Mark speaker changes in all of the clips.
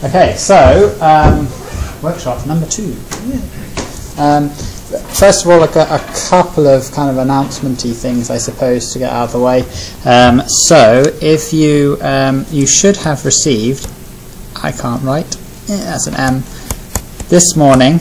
Speaker 1: Okay, so workshop number 2. First of all, I've got a couple of kind of announcement-y things, I suppose, to get out of the way. So if you you should have received, I can't write, that's an M, this morning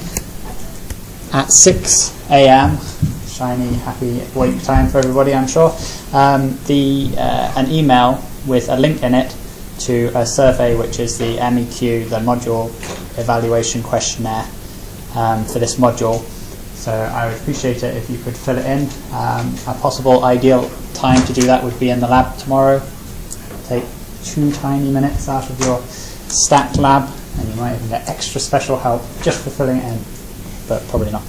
Speaker 1: at 6 AM, shiny, happy wake time for everybody, I'm sure, an email with a link in it to a survey which is the MEQ, the module evaluation questionnaire for this module. So I would appreciate it if you could fill it in. A possible ideal time to do that would be in the lab tomorrow. Take 2 tiny minutes out of your stacked lab, and you might even get extra special help just for filling it in, but probably not.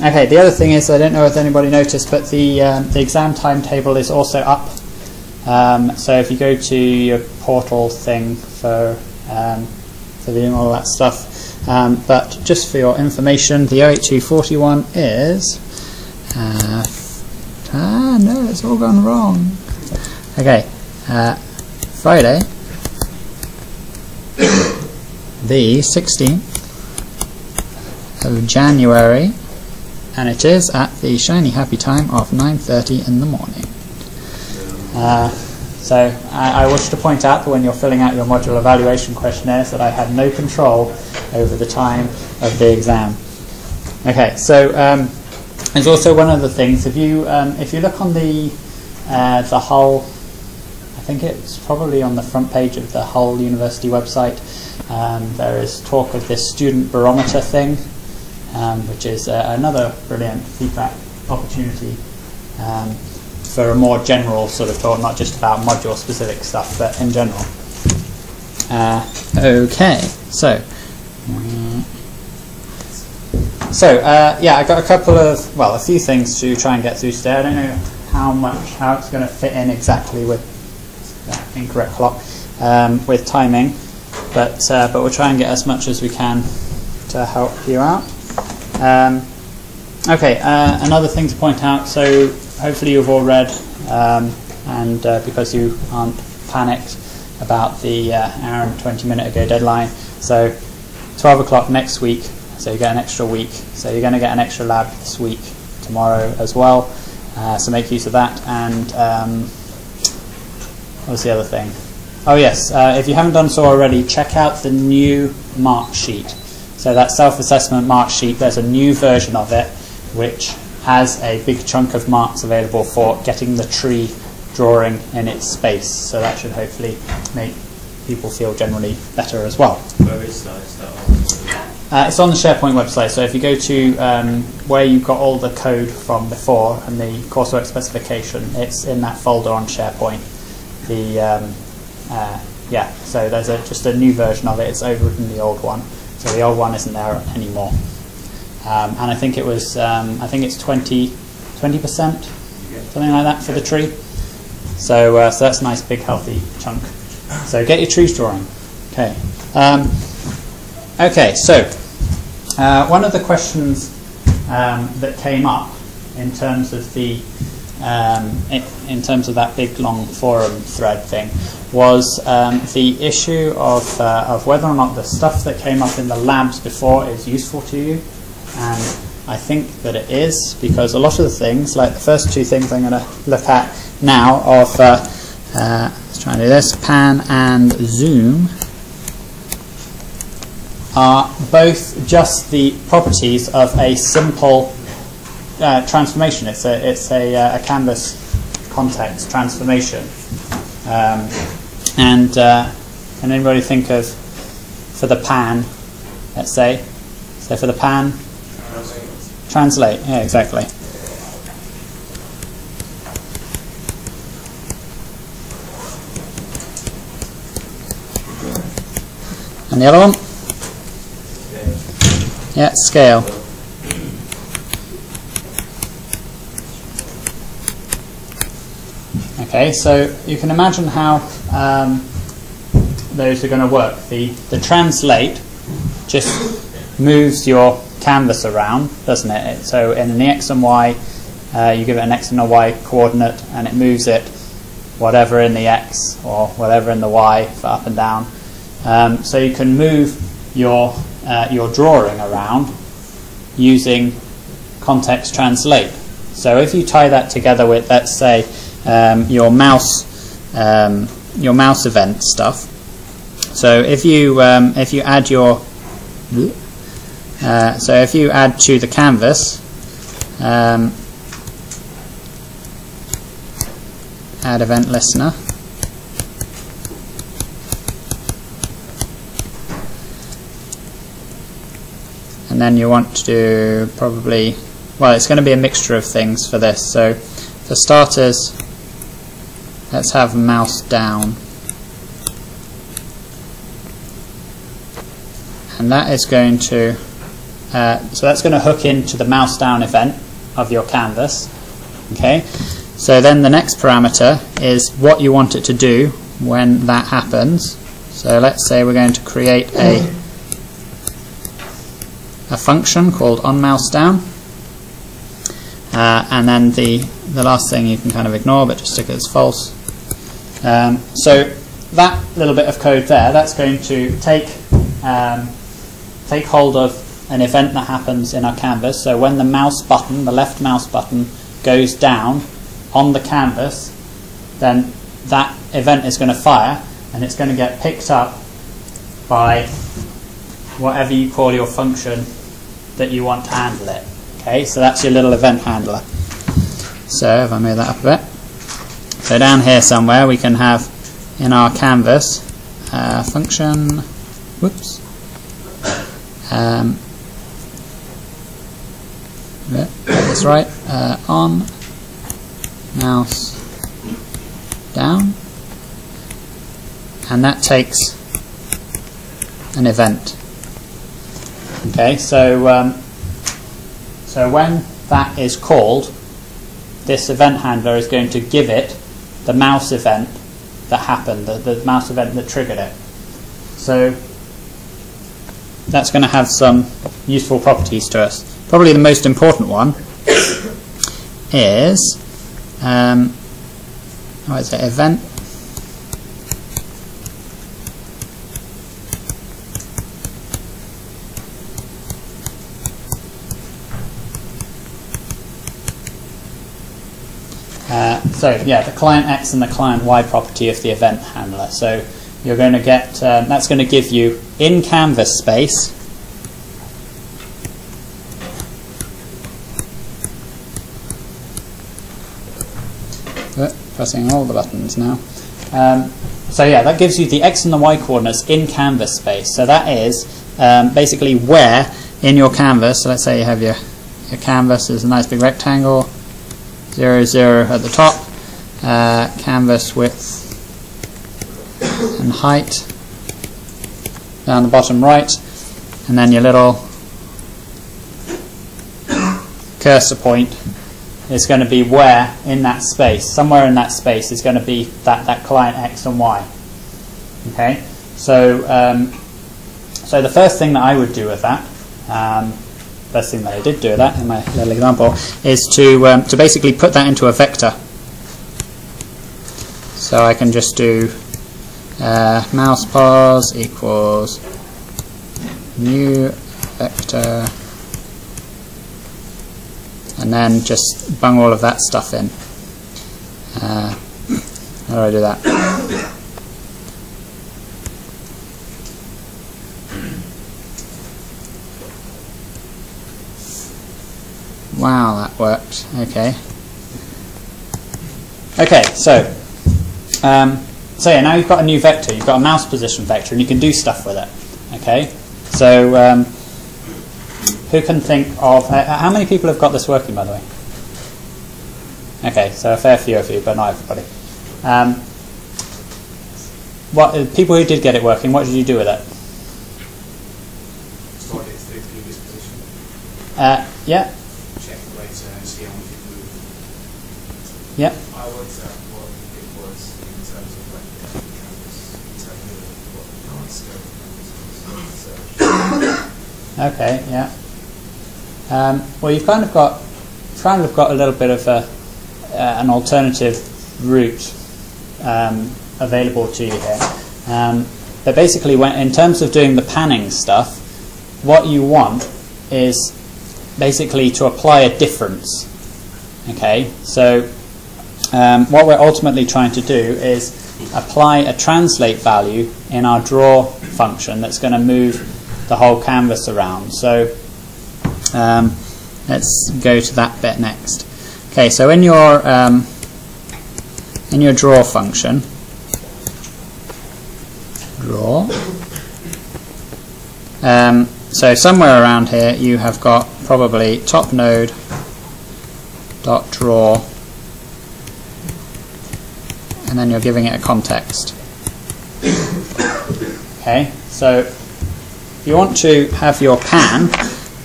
Speaker 1: Okay, the other thing is, I don't know if anybody noticed, but the exam timetable is also up. So if you go to your portal thing for doing all that stuff, but just for your information, the 08241 is no, it's all gone wrong. Okay, Friday, the 16th of January, and it is at the shiny happy time of 9:30 in the morning. So I wish to point out that when you're filling out your module evaluation questionnaires that I had no control over the time of the exam. Okay, so there's also one other thing. If you look on the Hull, I think it's probably on the front page of the Hull University website, there is talk of this student barometer thing, which is another brilliant feedback opportunity for a more general sort of talk, not just about module specific stuff, but in general. Okay, so yeah, I got a couple of, well, a few things to try and get through today. I don't know how it's going to fit in exactly with that incorrect clock, with timing, but we'll try and get as much as we can to help you out. Okay, another thing to point out, so hopefully you've all read, and because you aren't panicked about the hour and 20-minute ago deadline, so 12 o'clock next week, so you get an extra week, so you're going to get an extra lab this week, tomorrow as well, so make use of that. And what was the other thing? Oh yes, if you haven't done so already, check out the new mark sheet. So that self-assessment mark sheet, there's a new version of it which has a big chunk of marks available for getting the tree drawing in its space. So that should hopefully make people feel generally better as well.
Speaker 2: Where is that? Is that on?
Speaker 1: It's on the SharePoint website. So if you go to where you've got all the code from before and the coursework specification, it's in that folder on SharePoint. Yeah, so there's just a new version of it. It's overwritten the old one. So the old one isn't there anymore. And I think it was, I think it's 20%, something like that for the tree. So that's a nice big healthy chunk. So get your trees drawing. Okay. Okay. So one of the questions that came up in terms of the in terms of that big long forum thread thing was the issue of whether or not the stuff that came up in the labs before is useful to you. And I think that it is, because a lot of the things, like the first 2 things I'm going to look at now of, let's try and do this, pan and zoom, are both just the properties of a simple transformation. It's a canvas context transformation. And can anybody think of, for the pan, let's say, so for the pan, translate, yeah, exactly. And the other one? Yeah, scale. Okay, so you can imagine how those are going to work. The translate just moves your canvas around, doesn't it? So in the x and y, you give it an x and a y coordinate, and it moves it whatever in the x or whatever in the y for up and down. So you can move your drawing around using context translate. So if you tie that together with, let's say, your mouse event stuff. So if you add your if you add to the canvas, add event listener, and then you want to do probably, well, it's going to be a mixture of things for this. So for starters, let's have mouse down, and that is going to so that's going to hook into the mouse down event of your canvas. Okay, so then the next parameter is what you want it to do when that happens. So let's say we're going to create a function called OnMouseDown, and then the last thing you can kind of ignore, but just stick it as false. So that little bit of code there, that's going to take hold of an event that happens in our canvas. So when the mouse button, the left mouse button, goes down on the canvas, then that event is going to fire, and it's going to get picked up by whatever you call your function that you want to handle it. Okay, so that's your little event handler. So if I move that up a bit, so down here somewhere we can have in our canvas function, whoops, that's right, on mouse down, and that takes an event. Okay, so so when that is called, this event handler is going to give it the mouse event that happened, the mouse event that triggered it. So that's going to have some useful properties to us. Probably the most important one is what is it? Event. So yeah, the client X and the client Y property of the event handler. So you're going to get that's going to give you in canvas space pressing all the buttons now. So yeah, that gives you the X and the Y coordinates in canvas space. So that is basically where in your canvas, so let's say you have your canvas is a nice big rectangle, 0, 0 at the top, canvas width and height down the bottom right, and then your little cursor point is going to be where in that space, somewhere in that space is going to be that client X and Y. Okay, so so the first thing that I would do with that, first thing that I did do with that in my little example, is to basically put that into a vector. So I can just do mouse pause equals new vector, and then just bung all of that stuff in. How do I do that? Wow, that worked. Okay. Okay, so so yeah, now you've got a new vector. You've got a mouse position vector, and you can do stuff with it. Okay, so who can think of how many people have got this working, by the way? Okay, so a fair few of you, but not everybody. What people who did get it working? What did you do with it?
Speaker 2: Start it to the previous position.
Speaker 1: Yeah.
Speaker 2: Check the later and see how much it moved.
Speaker 1: Yeah.
Speaker 2: I worked out what it was in terms of like the canvas, in terms of what the scope of canvas was.
Speaker 1: Okay. Yeah. Well, you've kind of got a little bit of an alternative route available to you here. But basically, in terms of doing the panning stuff, what you want is basically to apply a difference. Okay, so what we're ultimately trying to do is apply a translate value in our draw function that's going to move the whole canvas around. So let's go to that bit next. Okay, so in your draw function, draw. So somewhere around here you have got probably top node dot draw, and then you're giving it a context. Okay, so if you want to have your pan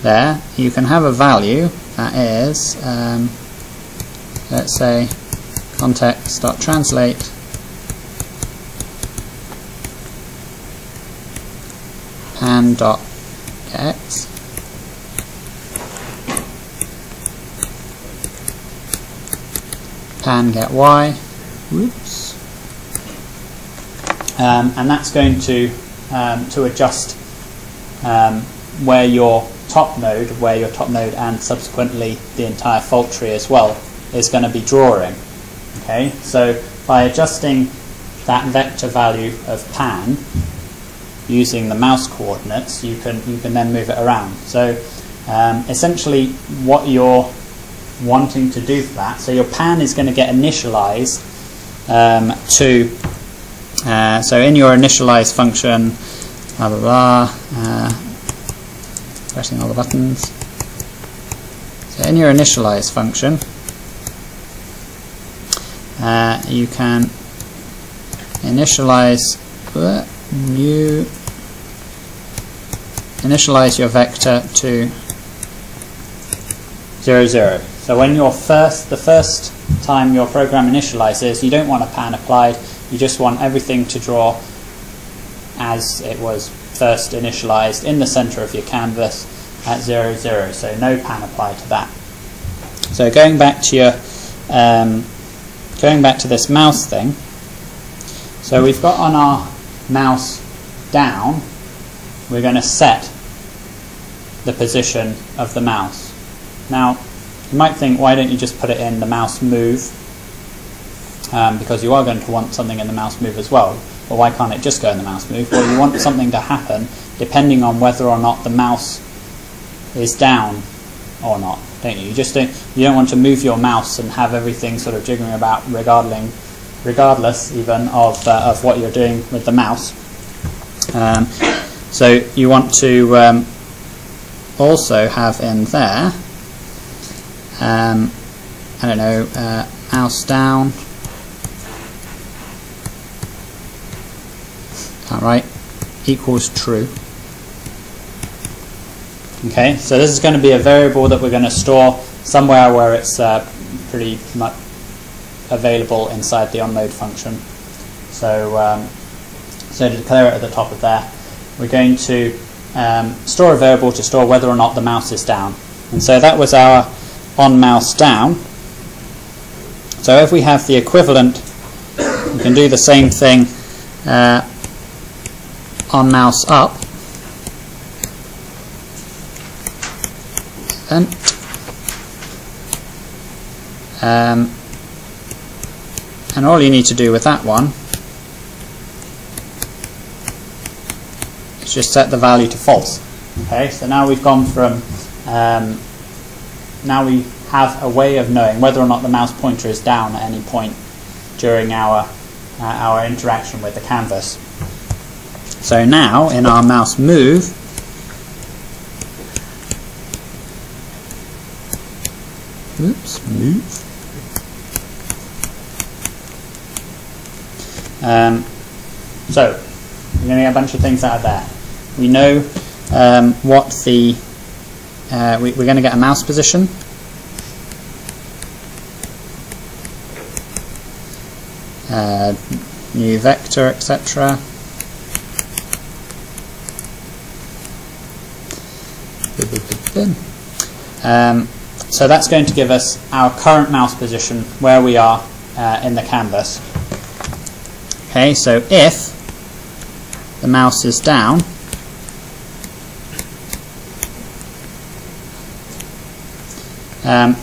Speaker 1: there, you can have a value that is, let's say, context.translate pan.get pan get y. Whoops. And that's going to adjust where your top node and subsequently the entire fault tree as well is going to be drawing. Okay, so by adjusting that vector value of pan using the mouse coordinates, you can then move it around. So essentially, what you're wanting to do for that, so your pan is going to get initialized so in your initialize function, blah blah blah, pressing all the buttons. So in your initialize function, you can initialize your vector to 0, 0. So when the first time your program initializes, you don't want a pan applied, you just want everything to draw as it was first initialized in the center of your canvas at 0, 0. So no pan applied to that. So going back to this mouse thing, so we've got on our mouse down, we're going to set the position of the mouse. Now you might think, why don't you just put it in the mouse move, because you are going to want something in the mouse move as well. Well, why can't it just go in the mouse move? Well, you want something to happen depending on whether or not the mouse is down or not, don't you? You don't want to move your mouse and have everything sort of jiggling about regardless even of what you're doing with the mouse. So you want to also have in there, I don't know, mouse down. Right, equals true. Okay, so this is going to be a variable that we're going to store somewhere where it's pretty much available inside the onMode function. So, so to declare it at the top of there, we're going to store a variable to store whether or not the mouse is down. And so that was our OnMouseDown. So if we have the equivalent, we can do the same thing OnMouseUp, and all you need to do with that one is just set the value to false. Okay, so now we've gone from now we have a way of knowing whether or not the mouse pointer is down at any point during our interaction with the canvas. So now in our mouse move, so we're going to get a bunch of things out of there. We know what the we're going to get a mouse position. New vector, etc. So that's going to give us our current mouse position where we are in the canvas. Okay, so if the mouse is down,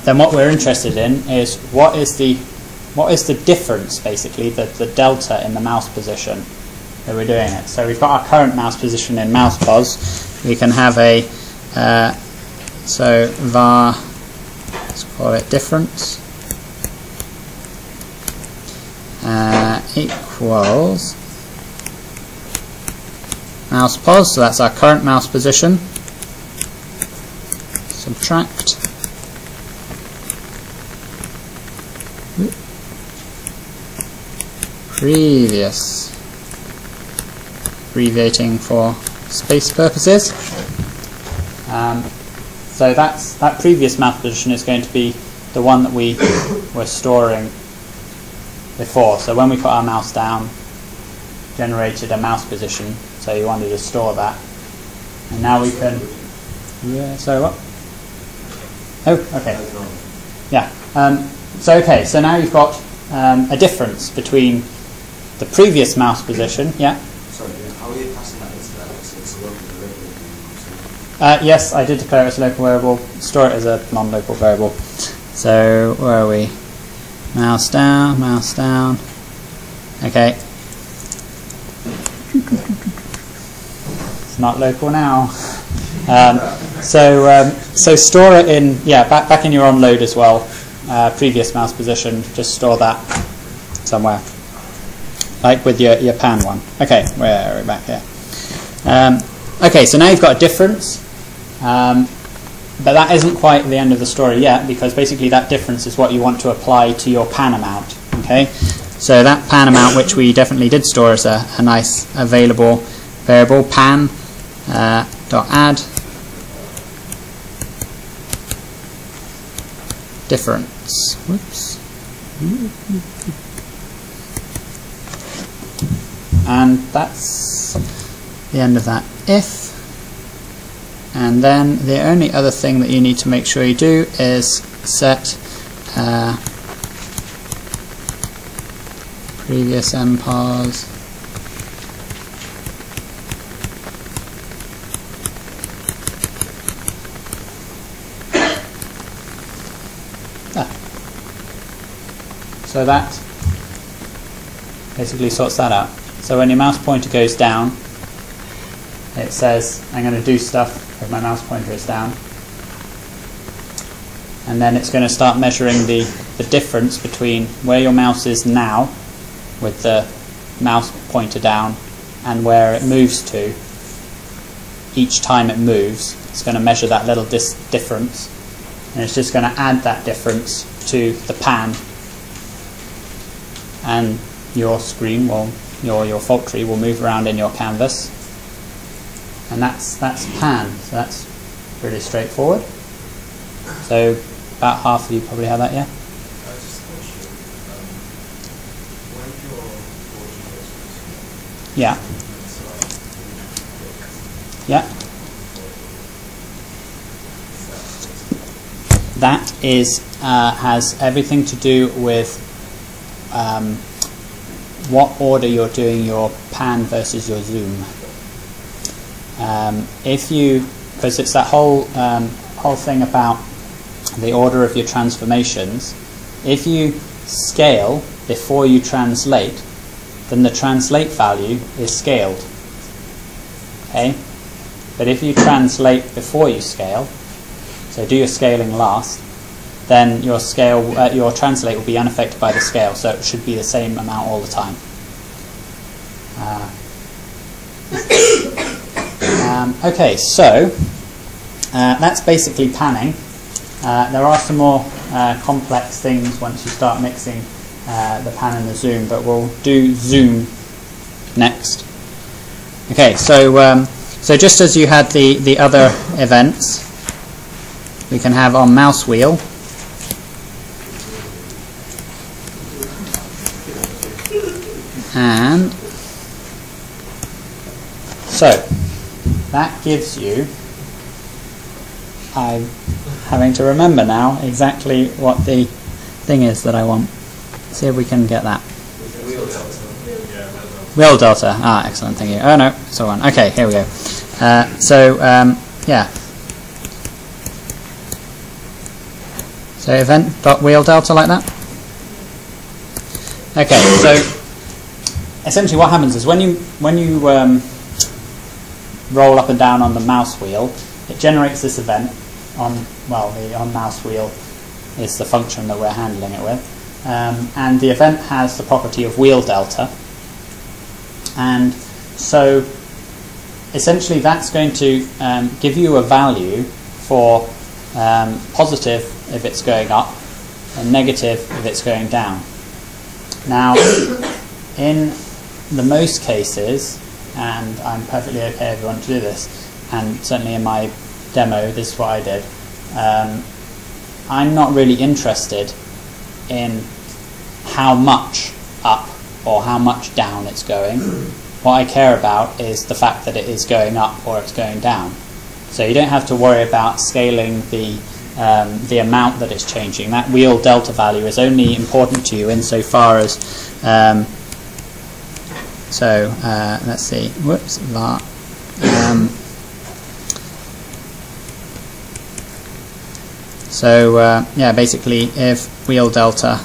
Speaker 1: then what we're interested in is what is the difference, basically, the delta in the mouse position that we're doing it. So we've got our current mouse position in mouse pos. We can have a so var, let's call it difference, equals mouse pos, so that's our current mouse position, subtract previous, abbreviating for space purposes. So that previous mouse position is going to be the one that we were storing before. So when we put our mouse down, generated a mouse position, so you wanted to store that. And now we can, yeah, so what? Oh, okay. Yeah. So now you've got a difference between the previous mouse position, yeah?
Speaker 2: Sorry, how are you passing that into that? It's a local variable.
Speaker 1: Yes, I did declare it as a local variable, store it as a non-local variable. So, where are we? Mouse down, okay. It's not local now. So store it in, yeah, back in your onload as well. Previous mouse position, just store that somewhere, like with your pan one. Okay, we're back here. Okay, so now you've got a difference, but that isn't quite the end of the story yet, because basically that difference is what you want to apply to your pan amount. Okay, so that pan amount, which we definitely did store as a nice available variable, pan dot add difference. Whoops. And that's the end of that if. And then the only other thing that you need to make sure you do is set previous mpos so that basically sorts that out. So when your mouse pointer goes down, it says I'm going to do stuff if my mouse pointer is down, and then it's going to start measuring the difference between where your mouse is now with the mouse pointer down and where it moves to. Each time it moves, it's going to measure that little difference, and it's just going to add that difference to the pan, and your screen will, your fault tree will move around in your canvas, and that's pan. So that's really straightforward. So about half of you probably have that, yeah? Yeah. Yeah. That is has everything to do with what order you're doing your pan versus your zoom. If you, because it's that whole thing about the order of your transformations, if you scale before you translate, then the translate value is scaled. Okay? But if you translate before you scale, so do your scaling last, then your translate will be unaffected by the scale, so it should be the same amount all the time. Okay, so that's basically panning. There are some more complex things once you start mixing the pan and the zoom, but we'll do zoom next. Okay, so so just as you had the other events, we can have on mouse wheel. And so that gives you, I'm having to remember now exactly what the thing is that I want. See if we can get that. Wheel delta. Ah, excellent, thank you. Oh no, so on. Okay, here we go. Yeah. So event.wheel delta like that. Okay, so essentially what happens is when you roll up and down on the mouse wheel, it generates this event on, well, the on-mouse wheel is the function that we're handling it with, and the event has the property of wheel delta, and so essentially that's going to give you a value for positive if it's going up and negative if it's going down. Now in the most cases, and I'm perfectly okay if you want to do this, and certainly in my demo this is what I did, I'm not really interested in how much up or how much down it's going. What I care about is the fact that it is going up or it's going down. So you don't have to worry about scaling the amount that it's changing. That wheel delta value is only important to you insofar as let's see, whoops, var. Yeah, basically if wheel delta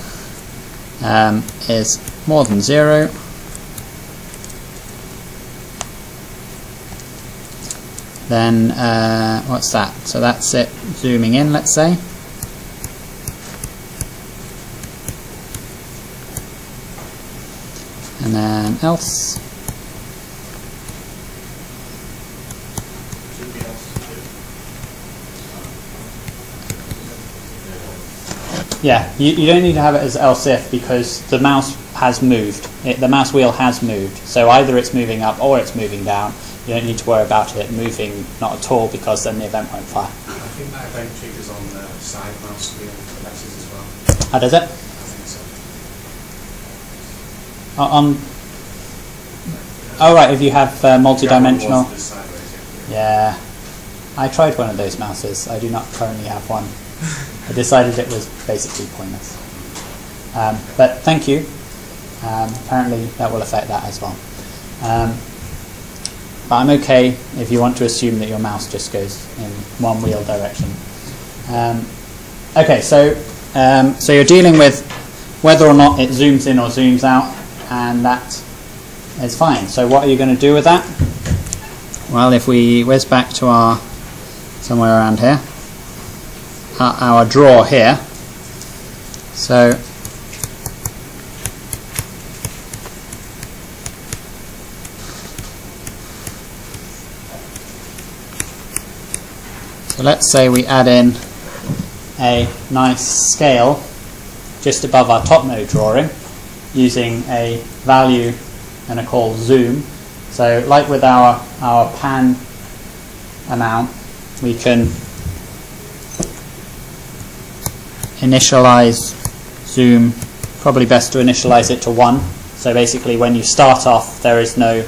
Speaker 1: is more than 0, then what's that? So that's it zooming in, let's say. And then else. Yeah, you don't need to have it as else if, because the mouse has moved. The mouse wheel has moved. So either it's moving up or it's moving down. You don't need to worry about it moving not at all, because then the event won't fire.
Speaker 2: I think that event triggers on the side mouse wheel for letters as well.
Speaker 1: How does it?
Speaker 2: I think so.
Speaker 1: Oh right, if you have multi-dimensional.
Speaker 2: Sideways,
Speaker 1: yeah, I tried one of those mouses. I do not currently have one. I decided it was basically pointless. But thank you. Apparently that will affect that as well. But I'm okay if you want to assume that your mouse just goes in one wheel direction. Okay, so you're dealing with whether or not it zooms in or zooms out, and that is fine. So what are you going to do with that? Well, if we whiz back to our somewhere around here, our draw here. So let's say we add in a nice scale just above our top node drawing using a value and a call zoom. So like with our pan amount, we can initialize zoom, probably best to initialize it to 1. So basically when you start off there is no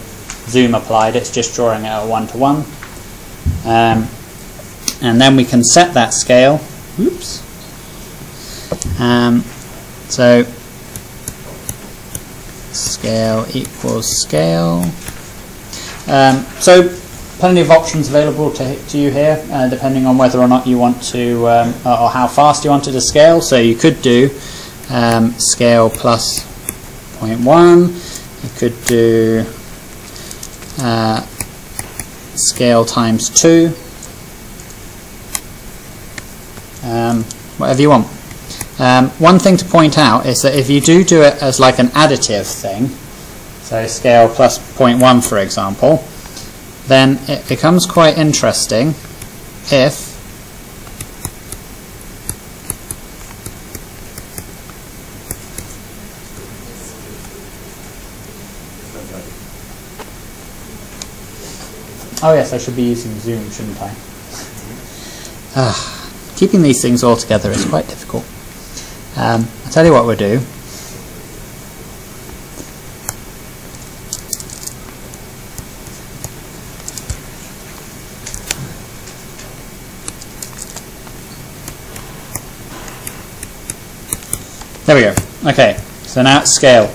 Speaker 1: zoom applied, it's just drawing it at 1 to 1. And then we can set that scale. Oops. So scale equals scale. So plenty of options available to you here, depending on whether or not you want to, or how fast you wanted to scale. So you could do scale plus 0.1. You could do scale times 2. Whatever you want. One thing to point out is that if you do it as like an additive thing, so scale plus 0.1 for example, then it becomes quite interesting if oh yes, I should be using zoom, shouldn't I? Keeping these things all together is quite difficult. I'll tell you what we'll do. There we go. Okay, so now it's scale.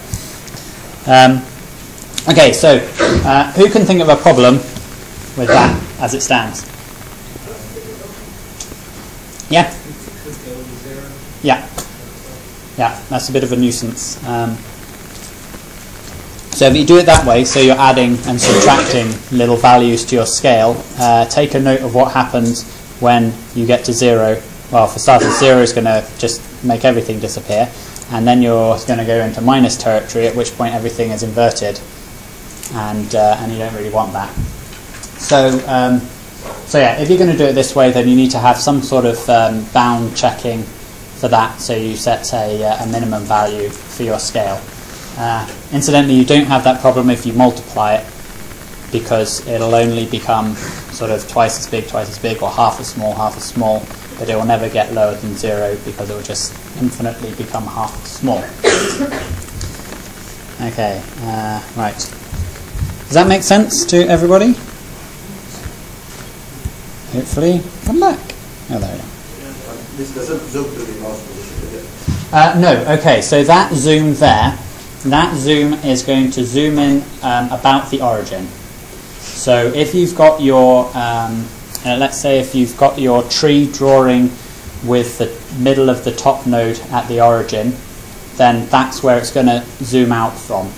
Speaker 1: Okay, so who can think of a problem with that as it stands? Yeah? Yeah. Yeah, that's a bit of a nuisance. So if you do it that way, so you're adding and subtracting little values to your scale, take a note of what happens when you get to 0. Well, for starters, 0 is going to just make everything disappear, and then you're going to go into minus territory, at which point everything is inverted, and you don't really want that. So yeah, if you're going to do it this way, then you need to have some sort of bound checking for that, so you set a minimum value for your scale. Incidentally, you don't have that problem if you multiply it, because it'll only become sort of twice as big, or half as small, but it will never get lower than 0 because it will just infinitely become half as small. Okay, right. Does that make sense to everybody? Hopefully. Come back. Oh, there we go.
Speaker 3: This doesn't zoom to the mouse position,
Speaker 1: no, okay, so that zoom there, that zoom is going to zoom in about the origin. So if you've got your, let's say if you've got your tree drawing with the middle of the top node at the origin, then that's where it's going to zoom out from.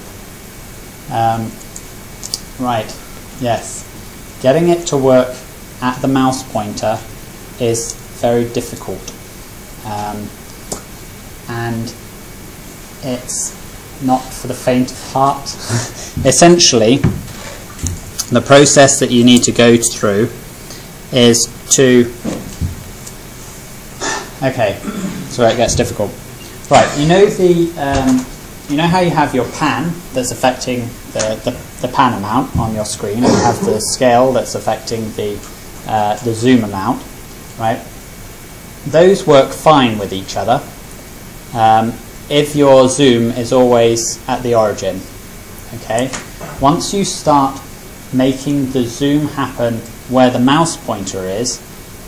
Speaker 1: Right, yes. Getting it to work at the mouse pointer is very difficult. And it's not for the faint of heart. Essentially, the process that you need to go through is to... Okay, so it gets difficult. Right, you know you know how you have your pan that's affecting the pan amount on your screen, and you have the scale that's affecting the zoom amount, right? Those work fine with each other if your zoom is always at the origin. Okay. Once you start making the zoom happen where the mouse pointer is,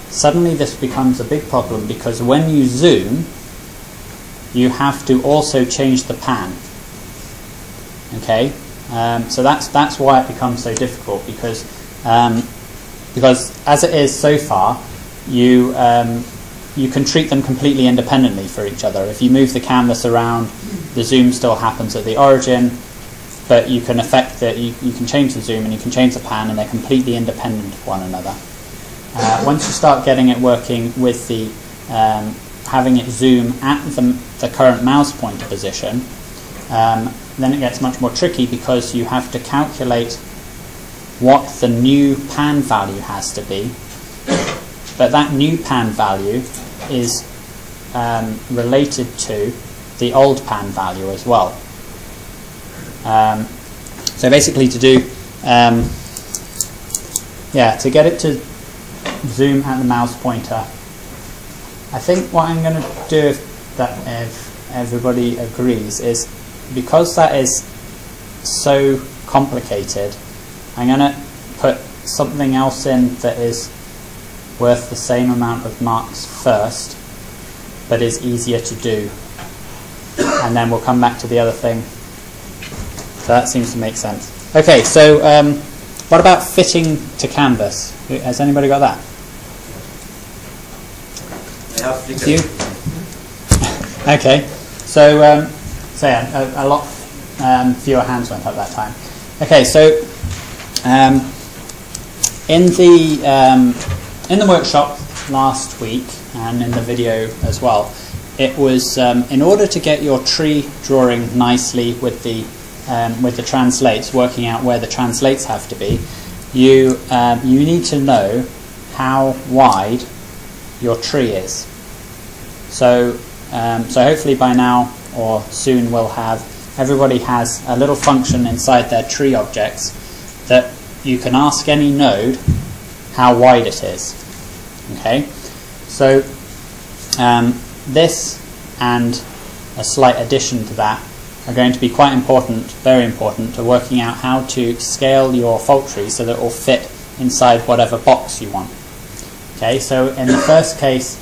Speaker 1: suddenly this becomes a big problem, because when you zoom, you have to also change the pan. Okay. So that's why it becomes so difficult, because as it is so far, you can treat them completely independently for each other. If you move the canvas around, the zoom still happens at the origin, but you can affect that. You can change the zoom and you can change the pan, and they're completely independent of one another. Once you start getting it working with the having it zoom at the current mouse pointer position, then it gets much more tricky, because you have to calculate what the new pan value has to be, but that new pan value is related to the old pan value as well. So basically, to do to get it to zoom at the mouse pointer, I think what I'm going to do, if everybody agrees, is, because that is so complicated, I'm going to put something else in that is worth the same amount of marks first, but is easier to do, and then we'll come back to the other thing. So that seems to make sense. Okay, so what about fitting to canvas? Has anybody got that? You? Okay, so yeah, a lot fewer hands went up that time. Okay, so in the workshop last week, and in the video as well, it was in order to get your tree drawing nicely with the translates, working out where the translates have to be, you need to know how wide your tree is. So hopefully by now or soon everybody has a little function inside their tree objects that you can ask any node how wide it is. Okay, so this and a slight addition to that are going to be quite important, very important, to working out how to scale your fault tree so that it will fit inside whatever box you want. Okay, so in the first case,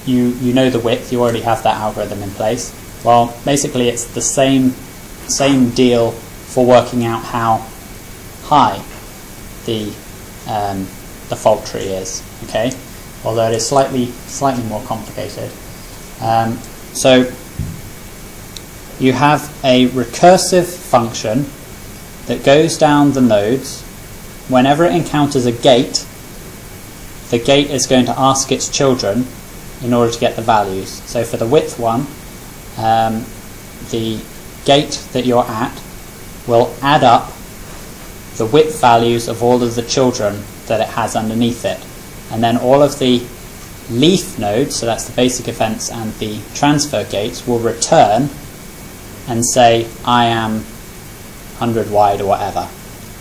Speaker 1: you know the width, you already have that algorithm in place. Well, basically it's the same deal for working out how high the fault tree is. Okay, although it is slightly more complicated. So you have a recursive function that goes down the nodes. Whenever it encounters a gate, the gate is going to ask its children in order to get the values. So for the width one, the gate that you're at will add up the width values of all of the children that it has underneath it. And then all of the leaf nodes, so that's the basic offence and the transfer gates, will return and say, I am 100 wide or whatever.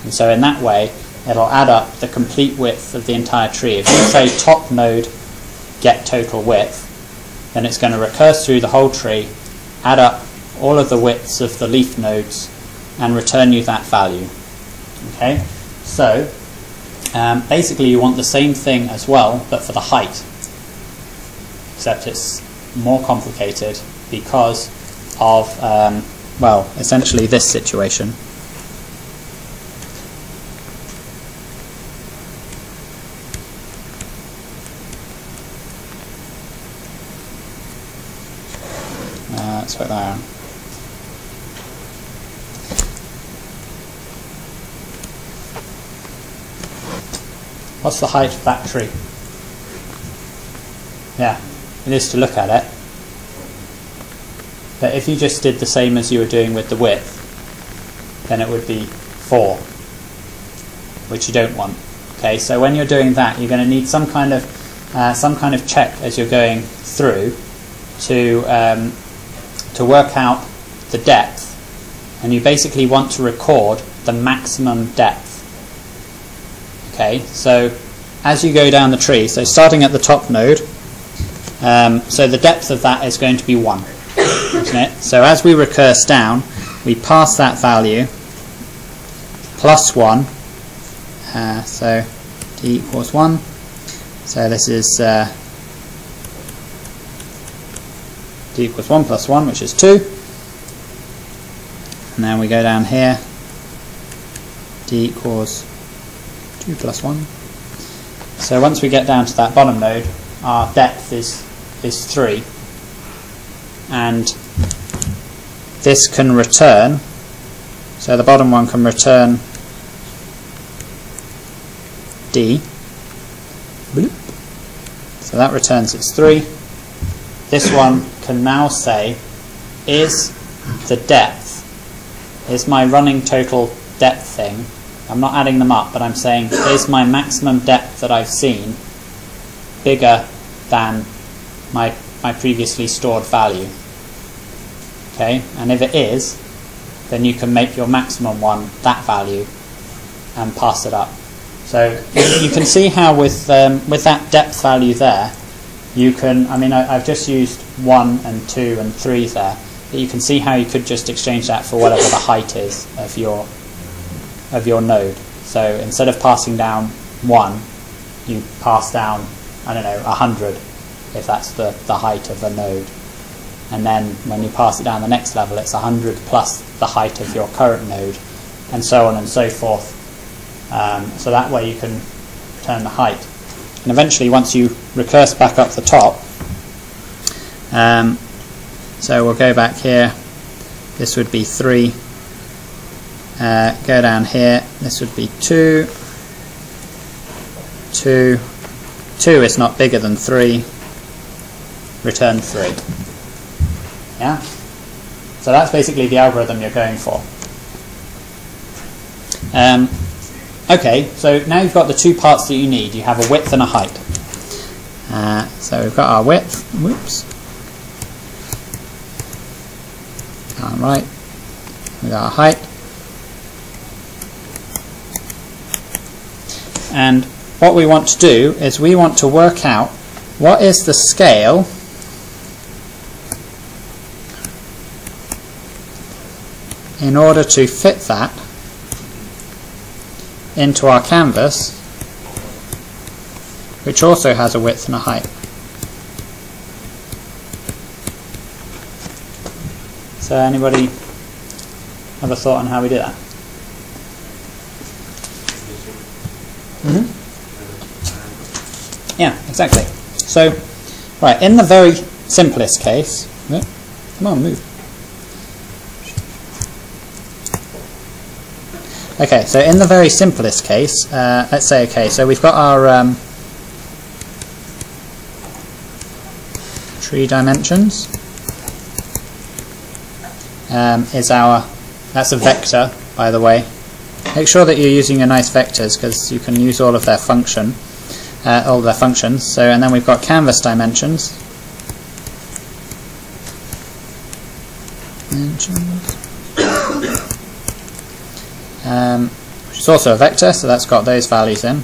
Speaker 1: And so in that way, it'll add up the complete width of the entire tree. If you say top node get total width, then it's going to recurse through the whole tree, add up all of the widths of the leaf nodes, and return you that value. Okay, so basically you want the same thing as well, but for the height, except it's more complicated because of, well, essentially this situation. Let's put that on. What's the height of that tree? Yeah, it is to look at it. But if you just did the same as you were doing with the width, then it would be 4, which you don't want. Okay, so when you're doing that, you're going to need some kind of check as you're going through to work out the depth, and you basically want to record the maximum depth. Okay, so as you go down the tree, so starting at the top node, so the depth of that is going to be 1, isn't it? So as we recurse down, we pass that value plus 1, so d equals 1, so this is d equals 1 plus 1, which is 2, and then we go down here, d equals 2 plus 1. So once we get down to that bottom node, our depth is 3, and this can return, so the bottom one can return d, so that returns its 3. This one can now say, is the depth, is my running total depth thing, I'm not adding them up, but I'm saying, is my maximum depth that I've seen bigger than my previously stored value? Okay, and if it is, then you can make your maximum one that value and pass it up. So you can see how with that depth value there, you can, I mean, I've just used 1 and 2 and 3 there, but you can see how you could just exchange that for whatever the height is of your node. So instead of passing down 1, you pass down, I don't know, 100, if that's the height of a node. And then when you pass it down the next level, it's 100 plus the height of your current node, and so on and so forth. So that way you can return the height. And eventually, once you recurse back up the top, so we'll go back here, this would be 3, go down here, this would be 2, 2, 2 is not bigger than 3, return 3. Yeah? So that's basically the algorithm you're going for. Okay, so now you've got the two parts that you need. You have a width and a height. So we've got our width. Whoops. Right. We've got our height. And what we want to do is we want to work out what is the scale in order to fit that into our canvas, which also has a width and a height. So anybody Have a thought on how we do that? Yeah, exactly. So, right, in the very simplest case, come on, move. Okay, so in the very simplest case, let's say, okay, so we've got our tree dimensions. That's a vector, by the way. Make sure that you're using your nice vectors because you can use all of their functions. So, and then we've got canvas dimensions. Which is also a vector, so that's got those values in.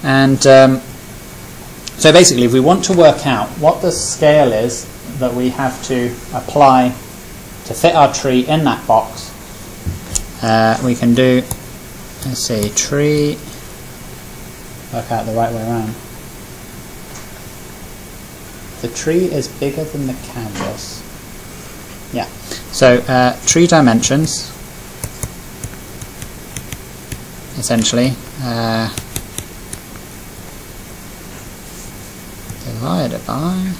Speaker 1: And so basically, if we want to work out what the scale is that we have to apply to fit our tree in that box, we can do, let's see, tree, work out the right way around. The tree is bigger than the canvas. Yeah, so tree dimensions, essentially, divided by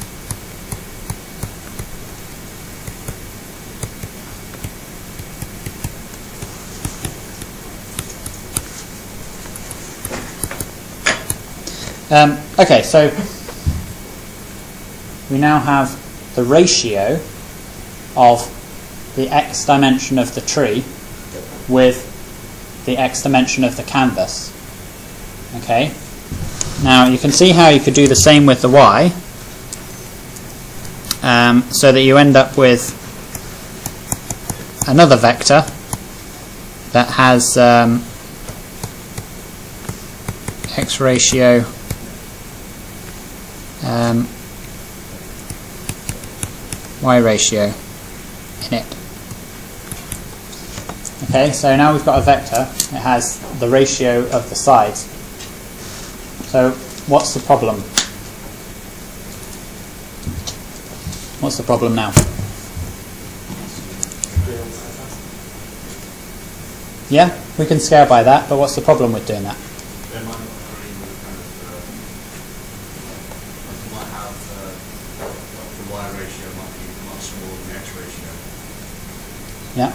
Speaker 1: okay, so we now have the ratio of the x dimension of the tree with the x dimension of the canvas. Okay, now you can see how you could do the same with the y, so that you end up with another vector that has x ratio y ratio in it. Okay, so now we've got a vector. It has the ratio of the sides. So what's the problem? What's the problem now? Yeah, we can scale by that, but what's the problem with doing that? Yeah,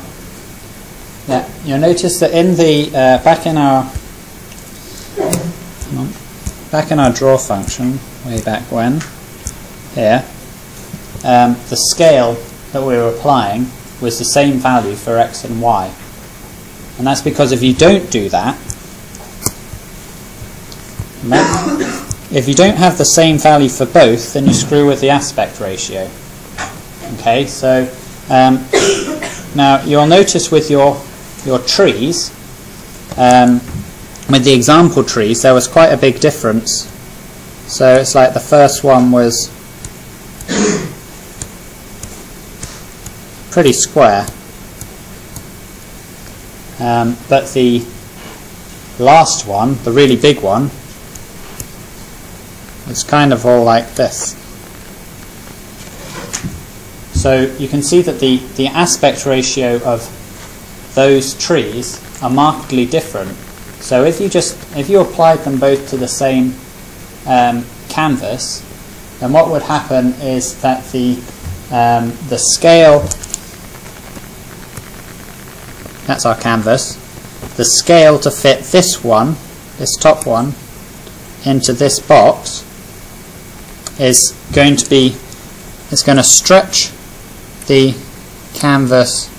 Speaker 1: yeah. You'll notice that in the back in our draw function, way back when, here, the scale that we were applying was the same value for x and y, and that's because if you don't do that, if you don't have the same value for both, then you screw with the aspect ratio. Okay, so now you'll notice with your trees, with the example trees, there was quite a big difference. So it's like the first one was pretty square, but the last one, the really big one, was kind of all like this. So you can see that the aspect ratio of those trees are markedly different. So if you applied them both to the same canvas, then what would happen is that the scale, that's our canvas, the scale to fit this one, this top one, into this box is going to be, it's going to stretch the canvas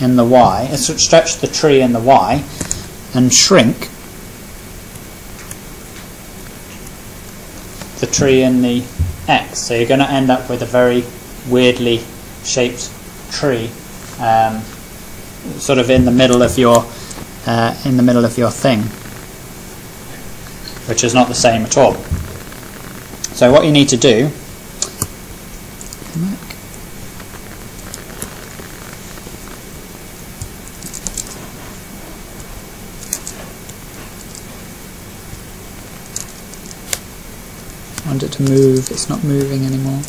Speaker 1: in the y, stretch the tree in the y, and shrink the tree in the x. So you're going to end up with a very weirdly shaped tree, sort of in the middle of your thing, which is not the same at all. So what you need to do, I want it to move, it's not moving anymore.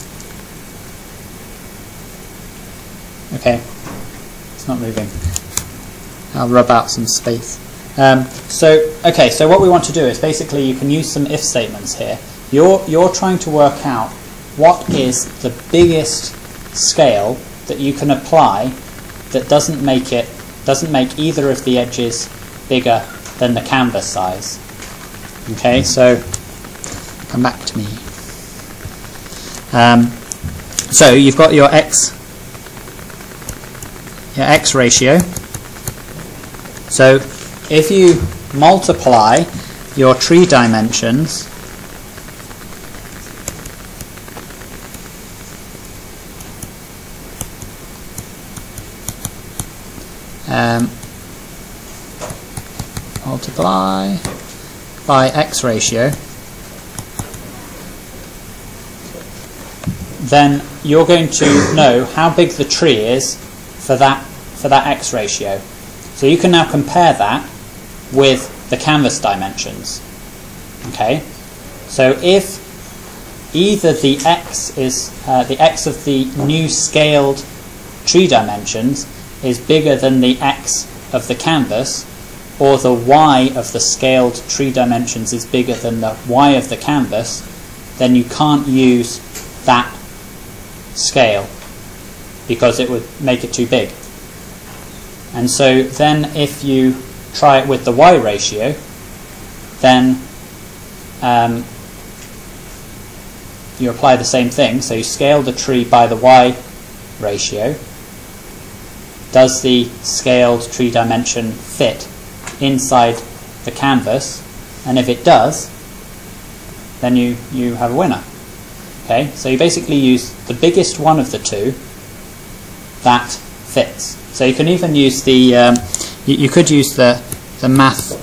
Speaker 1: Okay, not moving. I'll rub out some space. So what we want to do is basically you can use some if statements here. You're trying to work out what is the biggest scale that you can apply that doesn't make either of the edges bigger than the canvas size. Okay, so come back to me. So you've got your x ratio. So if you multiply your tree dimensions multiply by x ratio, then you're going to know how big the tree is for that x ratio. So you can now compare that with the canvas dimensions. Okay, so if either the x is the x of the new scaled tree dimensions is bigger than the x of the canvas, or the y of the scaled tree dimensions is bigger than the y of the canvas, then you can't use that scale because it would make it too big. And so then if you try it with the y ratio, then you apply the same thing. So you scale the tree by the y ratio. Does the scaled tree dimension fit inside the canvas? And if it does, then you have a winner. Okay, so you basically use the biggest one of the two that fits. So you can even use the you could use the math.max.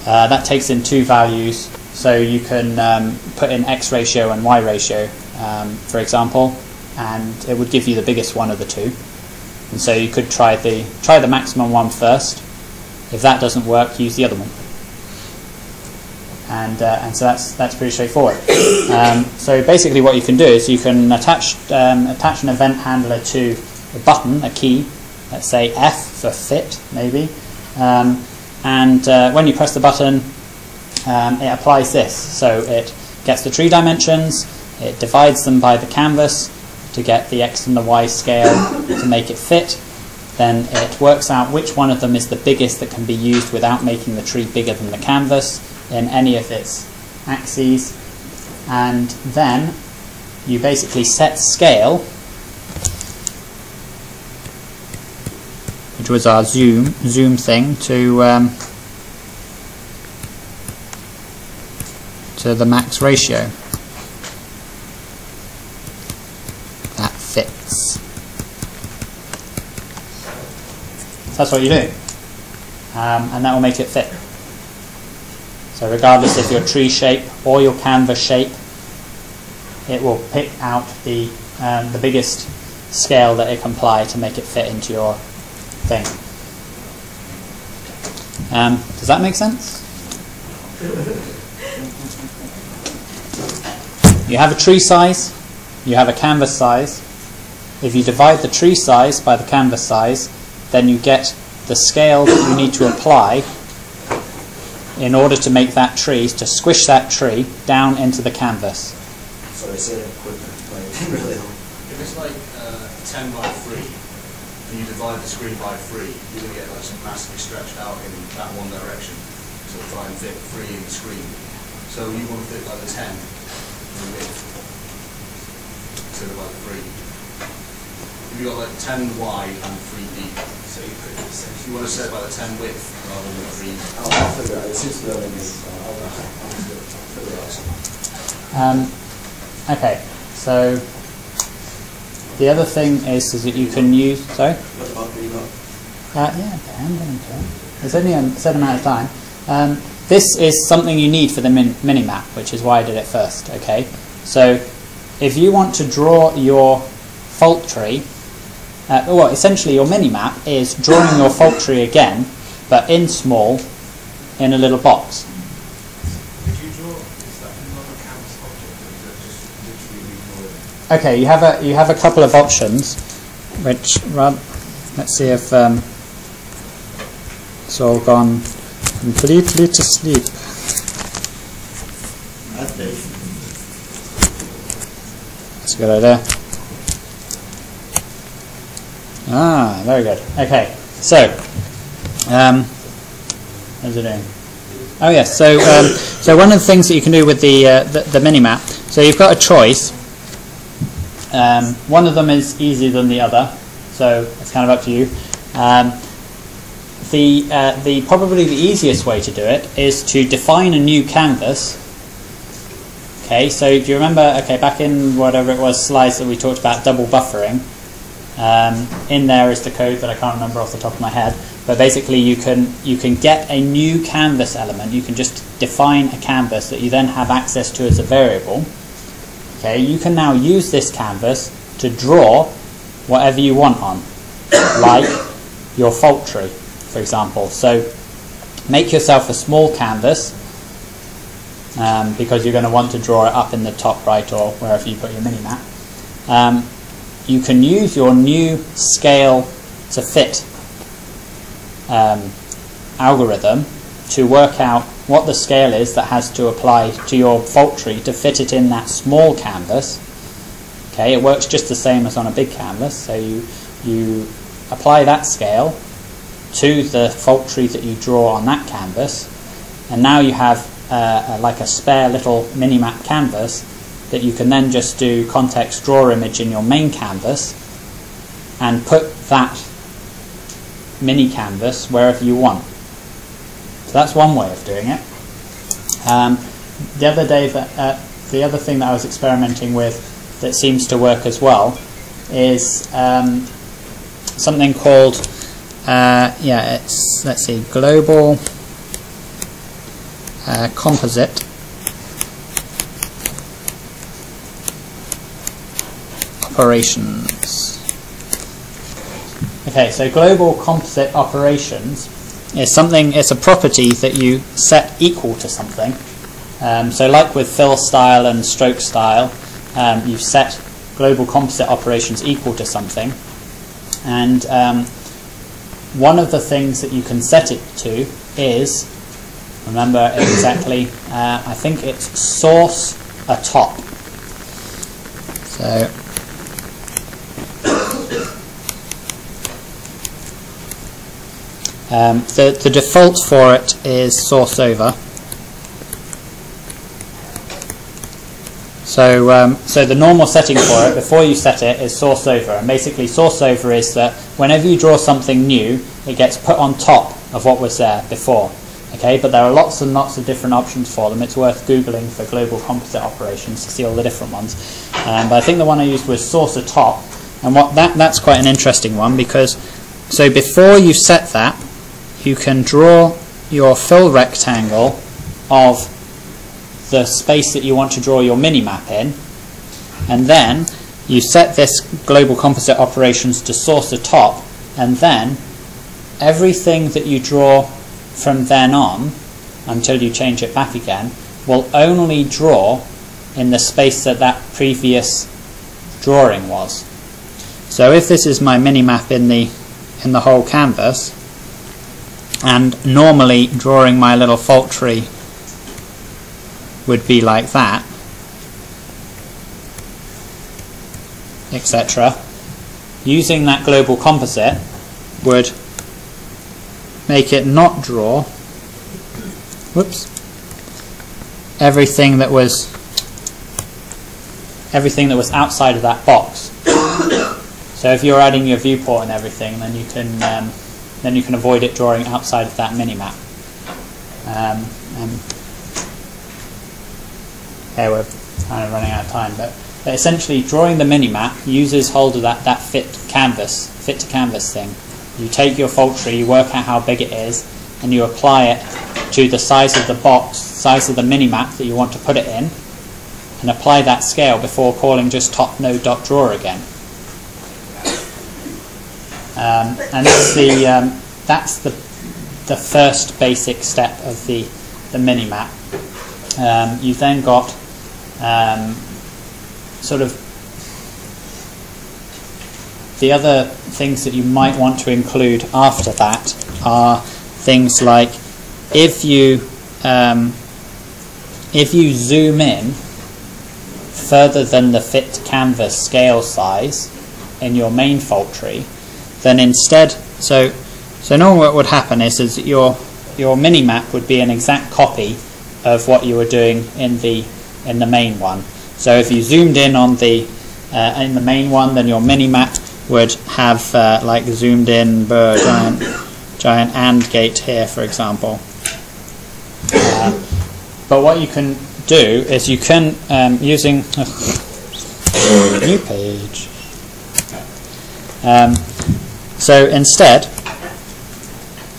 Speaker 1: That takes in two values, so you can put in x ratio and y ratio, for example, and it would give you the biggest one of the two. And so you could try the maximum one first. If that doesn't work, use the other one. And so that's pretty straightforward. So basically, what you can do is you can attach an event handler to a button, a key. Let's say F for fit, maybe. And when you press the button, it applies this. So it gets the tree dimensions, it divides them by the canvas to get the x and the y scale to make it fit. Then it works out which one of them is the biggest that can be used without making the tree bigger than the canvas in any of its axes. And then you basically set scale, which was our zoom thing, to the max ratio. That fits. So that's what you do, and that will make it fit. So regardless of your tree shape or your canvas shape, it will pick out the biggest scale that it can apply to make it fit into your thing. Does that make sense? You have a tree size, you have a canvas size. If you divide the tree size by the canvas size, then you get the scale that you need to apply in order to make that tree, to squish that tree down into the canvas.
Speaker 3: Sorry, say that quicker. Really.
Speaker 2: If it's like 10 by 3, and you divide the screen by 3, you're going to get like some massively stretched out in that one direction. So try and fit 3 in the screen. So you want to fit like the 10 in the width instead of like 3. You've got like 10 wide and 3 deep. So you want to set by the 10 width rather than the 3.
Speaker 3: I'll figure it out. It seems to be I'll figure it out.
Speaker 1: Okay, so the other thing is that you can use. Sorry?
Speaker 3: What about Minimap?
Speaker 1: Yeah, okay, I'm going to. There's only a certain amount of time. This is something you need for the Minimap, which is why I did it first. Okay, so if you want to draw your fault tree, well, essentially your Minimap is drawing your fault tree again, but in small, in a little box.
Speaker 2: Could you draw, is that another canvas object, or is that just literally redraw it?
Speaker 1: okay, you have a couple of options, which let's see if it's all gone completely to sleep. That's a good idea. Ah, very good. Okay, so how's it doing? Oh yes. So one of the things that you can do with the Minimap. So you've got a choice. One of them is easier than the other, so it's kind of up to you. Probably the easiest way to do it is to define a new canvas. Okay, so do you remember? Okay, back in whatever it was slides that we talked about double buffering. In there is the code that I can't remember off the top of my head, but basically you can get a new canvas element. You can just define a canvas that you then have access to as a variable. Okay, you can now use this canvas to draw whatever you want on, like your fault tree, for example. So make yourself a small canvas, because you're going to want to draw it up in the top right or wherever you put your Minimap. You can use your new scale to fit algorithm to work out what the scale is that has to apply to your fault tree to fit it in that small canvas. Okay, it works just the same as on a big canvas. So you apply that scale to the fault tree that you draw on that canvas, and now you have like a spare little Minimap canvas that you can then just do context draw image in your main canvas and put that mini canvas wherever you want. So that's one way of doing it. The other thing that I was experimenting with that seems to work as well is something called let's see, global composite operations. Okay, so global composite operations is something, it's a property that you set equal to something. So like with fill style and stroke style, you've set global composite operations equal to something, and one of the things that you can set it to is, remember exactly, I think it's source atop. So the default for it is source over. So the normal setting for it before you set it is source over, and basically source over is that whenever you draw something new, it gets put on top of what was there before. Okay, but there are lots and lots of different options for them. It's worth googling for global composite operations to see all the different ones. But I think the one I used was source atop, and that's quite an interesting one, because so before you set that, you can draw your fill rectangle of the space that you want to draw your Minimap in, and then you set this global composite operations to source atop, and then everything that you draw from then on until you change it back again will only draw in the space that that previous drawing was. So if this is my Minimap in the whole canvas, and normally drawing my little fault tree would be like that, etc. Using that global composite would make it not draw everything that was outside of that box. So if you're adding your viewport and everything, then you can avoid it drawing outside of that Minimap. Okay, we're kind of running out of time, but essentially drawing the Minimap uses hold of that fit to canvas thing. You take your fault tree, you work out how big it is, and you apply it to the size of the box, size of the Minimap that you want to put it in, and apply that scale before calling just top node.draw again. And that's the first basic step of the Minimap. You've then got sort of the other things that you might want to include after that are things like if you zoom in further than the fit canvas scale size in your main fault tree, then instead, so normally what would happen is your minimap would be an exact copy of what you were doing in the main one. So if you zoomed in on the in the main one, then your minimap would have like zoomed in giant AND gate here, for example. But what you can do is you can using new page. So instead,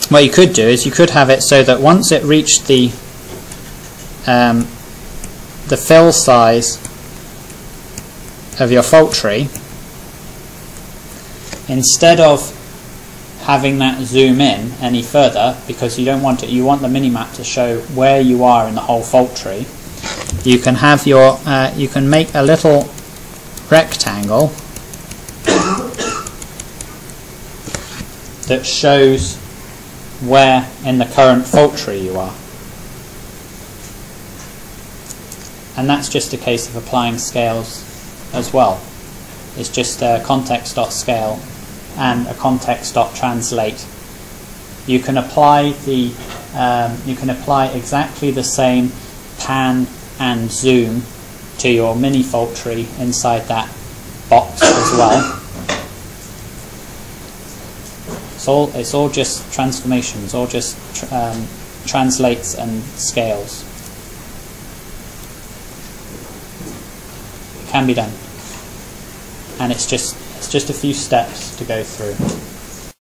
Speaker 1: what you could do is you could have it so that once it reached the fill size of your fault tree, instead of having that zoom in any further, because you don't want it, you want the minimap to show where you are in the whole fault tree, you can have your you can make a little rectangle that shows where in the current fault tree you are. And that's just a case of applying scales as well. It's just context.scale and a context.translate. You can apply exactly the same pan and zoom to your mini fault tree inside that box as well. It's all just transformations, all just translates and scales. It can be done, and it's just a few steps to go through.